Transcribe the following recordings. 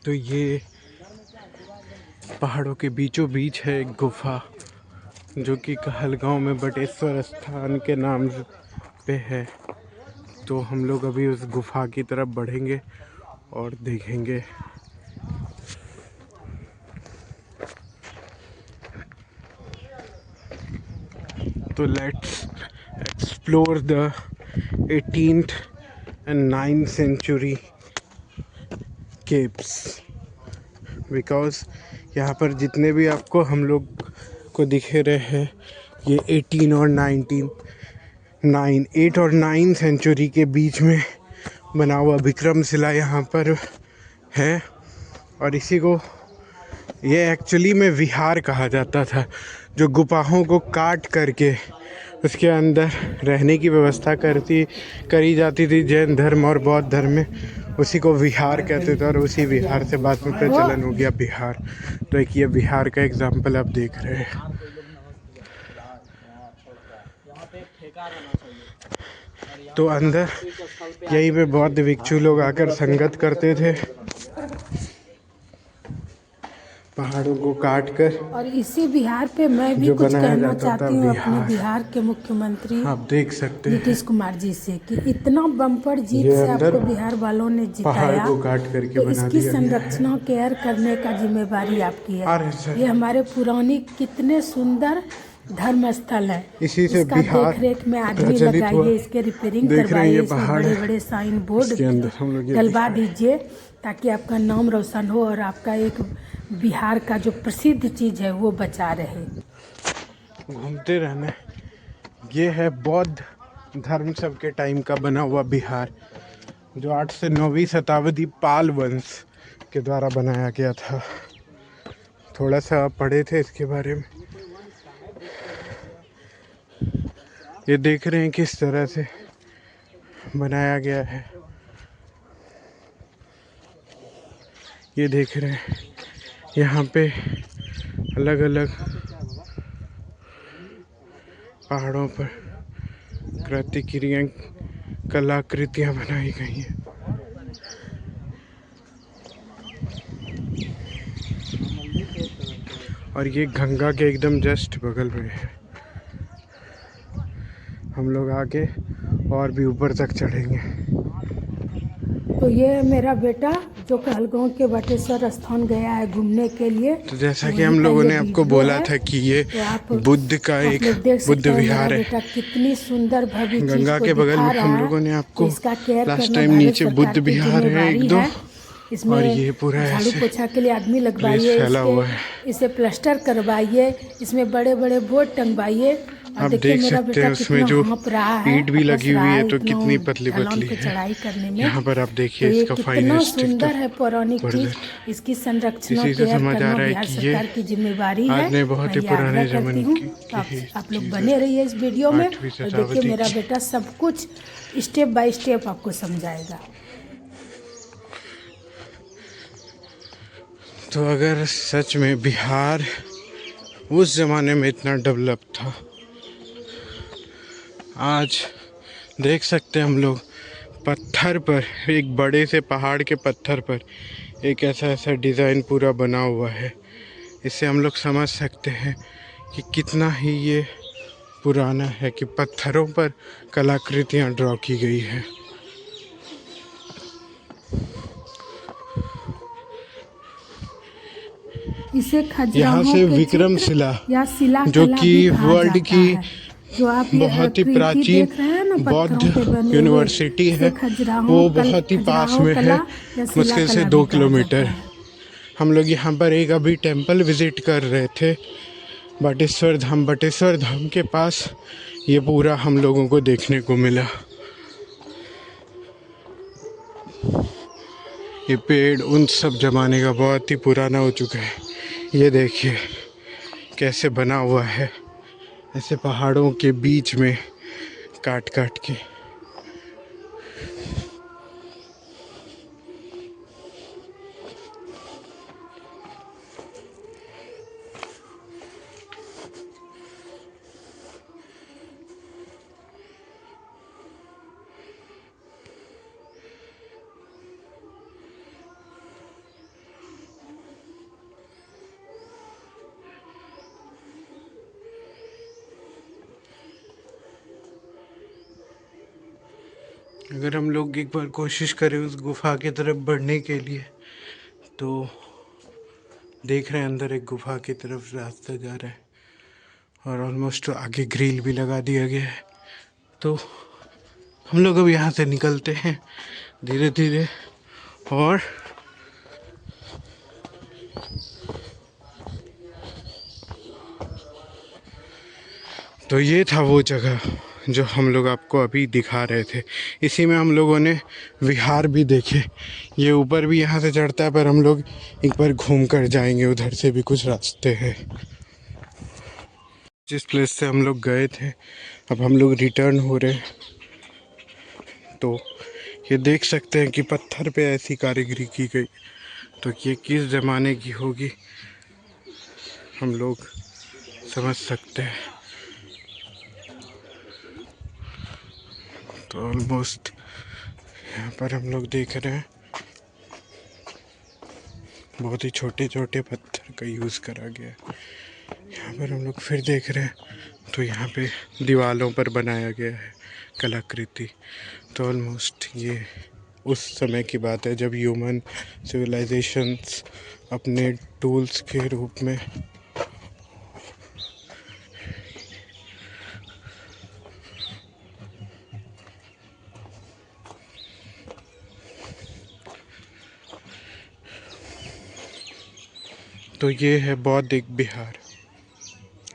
तो ये पहाड़ों के बीचों बीच है एक गुफा जो कि कहलगांव में बटेश्वर स्थान के नाम पे है। तो हम लोग अभी उस गुफा की तरफ बढ़ेंगे और देखेंगे। तो let's explore the 18th and 9th century caves because यहाँ पर जितने भी आपको हम लोग को दिखे रहे हैं ये 18 और 8 और 9 सेंचुरी के बीच में बना हुआ विक्रमशिला यहाँ पर है। और इसी को ये एक्चुअली में विहार कहा जाता था, जो गुफाओं को काट करके उसके अंदर रहने की व्यवस्था करी जाती थी जैन धर्म और बौद्ध धर्म में। उसी को विहार कहते थे और उसी विहार से बाद में प्रचलन हो गया बिहार। तो एक ये बिहार का एग्जाम्पल आप देख रहे हैं। तो अंदर यहीं पे बौद्ध भिक्षु लोग आकर संगत करते थे, पहाड़ों को काट कर। और इसी बिहार पे मैं भी कुछ कहना चाहती हूँ अपने बिहार के मुख्यमंत्री आप देख सकते हैं नीतीश कुमार जी से कि इतना बम्पर जीत से आपको बिहार वालों ने जिताया, को काट करके तो इसकी संरक्षण केयर करने का जिम्मेवारी आपकी है। ये हमारे पुरानी कितने सुंदर धर्म स्थल है, इसी से इसका देख रेख में आदमी लगाइए, इसके रिपेयरिंग करवाइए, इसमें बड़े बड़े साइन बोर्ड डलवा दीजिए ताकि आपका नाम रोशन हो और आपका एक बिहार का जो प्रसिद्ध चीज़ है वो बचा रहे। घूमते रहना। ये है बौद्ध धर्म सब के टाइम का बना हुआ बिहार, जो 8 से 9वीं शताब्दी पाल वंश के द्वारा बनाया गया था। थोड़ा सा पढ़े थे इसके बारे में। ये देख रहे हैं किस तरह से बनाया गया है। ये देख रहे हैं यहाँ पे अलग अलग पहाड़ों पर कलाकृतियाँ बनाई गई हैं। और ये गंगा के एकदम जस्ट बगल में है। हम लोग आगे और भी ऊपर तक चढ़ेंगे। तो ये मेरा बेटा जो कहलगांव के बटेश्वर स्थान गया है घूमने के लिए। तो जैसा कि हम लोगों ने आपको बोला था कि ये तो बुद्ध का एक बुद्ध विहार है। बेटा कितनी सुंदर भव्य चीज गंगा के बगल में हम लोगों ने आपको लास्ट टाइम नीचे बुद्ध विहार है एक दो, इसमें और ये पूरा झाड़ू पोछा के लिए आदमी लगवाइए, इसे प्लास्टर करवाइए, इसमें बड़े बड़े बोर्ड टंगवाइए। आप देख सकते हैं उसमें जो ईंट भी लगी हुई है तो कितनी पतली पतली है। चढ़ाई करने में यहाँ पर आप देखिए इसका फाइनेस्ट सुंदर है पौराणिक चीज। इसकी संरक्षण केयर करना बिहार सरकार की जिम्मेवारी है। बहुत ही पुराने जमाने की आप लोग बने रहिए इस वीडियो में और देखिए मेरा बेटा सब कुछ स्टेप बाय स्टेप आपको समझाएगा। तो अगर सच में बिहार उस ज़माने में इतना डेवलप था, आज देख सकते हैं हम लोग पत्थर पर, एक बड़े से पहाड़ के पत्थर पर एक ऐसा डिज़ाइन पूरा बना हुआ है। इससे हम लोग समझ सकते हैं कि कितना ही ये पुराना है कि पत्थरों पर कलाकृतियाँ ड्रॉ की गई है। इसे यहाँ से विक्रमशिला जो कि वर्ल्ड की बहुत ही प्राचीन बौद्ध यूनिवर्सिटी है, वो बहुत ही पास में है, मुश्किल से 2 किलोमीटर। हम लोग यहाँ पर एक अभी टेंपल विजिट कर रहे थे, बटेश्वर धाम के पास ये पूरा हम लोगों को देखने को मिला। ये पेड़ उन सब जमाने का बहुत ही पुराना हो चुका है। ये देखिए कैसे बना हुआ है, ऐसे पहाड़ों के बीच में काट काट के। अगर हम लोग एक बार कोशिश करें उस गुफा की तरफ बढ़ने के लिए, तो देख रहे हैं अंदर एक गुफा की तरफ रास्ता जा रहा है और ऑलमोस्ट आगे ग्रिल भी लगा दिया गया है। तो हम लोग अब यहाँ से निकलते हैं धीरे धीरे। और तो ये था वो जगह जो हम लोग आपको अभी दिखा रहे थे। इसी में हम लोगों ने विहार भी देखे। ये ऊपर भी यहाँ से चढ़ता है, पर हम लोग एक बार घूम कर जाएंगे, उधर से भी कुछ रास्ते हैं। जिस प्लेस से हम लोग गए थे अब हम लोग रिटर्न हो रहे हैं। तो ये देख सकते हैं कि पत्थर पे ऐसी कारीगरी की गई, तो ये किस ज़माने की होगी हम लोग समझ सकते हैं। तो ऑलमोस्ट यहाँ पर हम लोग देख रहे हैं बहुत ही छोटे छोटे पत्थर का यूज़ करा गया है। यहाँ पर हम लोग फिर देख रहे हैं तो यहाँ पे दीवारों पर बनाया गया है कलाकृति। तो ऑलमोस्ट ये उस समय की बात है जब ह्यूमन सिविलाइजेशंस अपने टूल्स के रूप में तो ये है बौद्धिक विहार।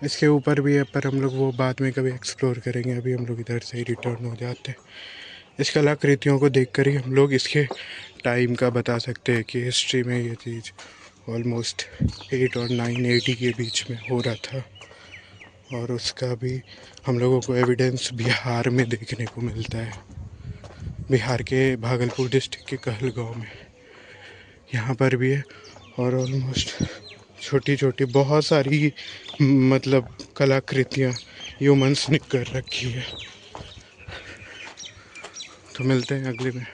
इसके ऊपर भी है, पर हम लोग वो बाद में कभी एक्सप्लोर करेंगे। अभी हम लोग इधर से ही रिटर्न हो जाते हैं। इस कलाकृतियों को देखकर ही हम लोग इसके टाइम का बता सकते हैं कि हिस्ट्री में ये चीज़ ऑलमोस्ट 8 और 980 के बीच में हो रहा था। और उसका भी हम लोगों को एविडेंस बिहार में देखने को मिलता है, बिहार के भागलपुर डिस्ट्रिक्ट के कहलगांव में। यहाँ पर भी है और ऑलमोस्ट छोटी छोटी बहुत सारी मतलब कलाकृतियाँ ह्यूमंस ने कर रखी है। तो मिलते हैं अगले में।